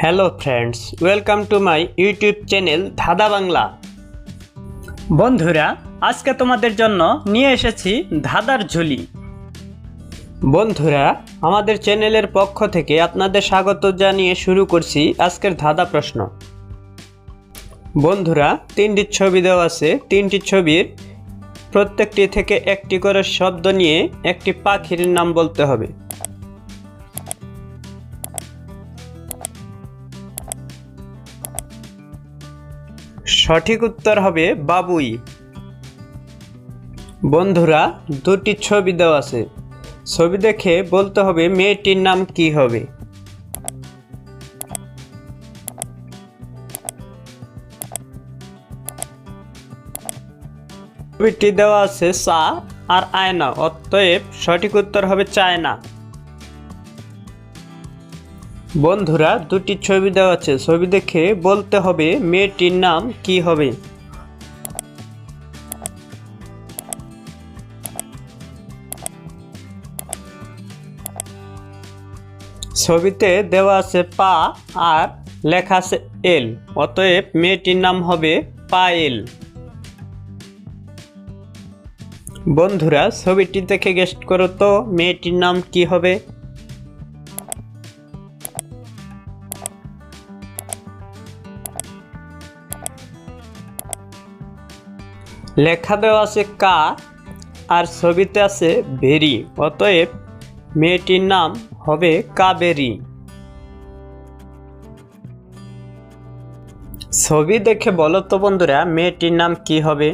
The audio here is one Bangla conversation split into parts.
Hello friends, welcome to my YouTube channel ধাঁধা বাংলা। বন্ধুরা, আজকে তোমাদের জন্য নিয়ে এসেছি ধাঁধার ঝুলি। বন্ধুরা, আমাদের চ্যানেলের পক্ষ থেকে আপনাদের স্বাগত জানিয়ে শুরু করছি আজকের ধাঁধা প্রশ্ন। বন্ধুরা, তিনটি ছবি দেওয়া আছে। তিনটি ছবির প্রত্যেকটি থেকে একটি করে শব্দ নিয়ে একটি পাখির নাম বলতে হবে। সঠিক উত্তর হবে বাবুই। বন্ধুরা, দুটি ছবি দেওয়া আছে। ছবি দেখে বলতে হবে মেয়েটির নাম কি হবে। ছবিটি দেওয়া আছে চা আর আয়না, অতএব সঠিক উত্তর হবে চায়না। বন্ধুরা, দুটি ছবি দেওয়া আছে। ছবি দেখে বলতে হবে মেয়েটির নাম কি হবে। ছবিতে দেওয়া আছে পা আর লেখা আছে এল, অতএব মেয়েটির নাম হবে পায়েল। বন্ধুরা, ছবিটি দেখে গেস করো তো মেয়েটির নাম কি হবে। লেখা দেওয়া আছে কা আর ছবিতে আছে বেরি, অতএব মেয়েটির নাম হবে কাবেরী। ছবি দেখে বলো তো বন্ধুরা মেয়েটির নাম কি হবে।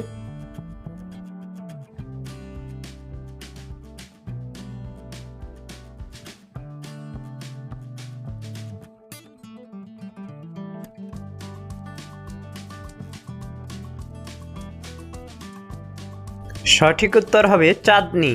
সঠিক উত্তর হবে চাঁদনি।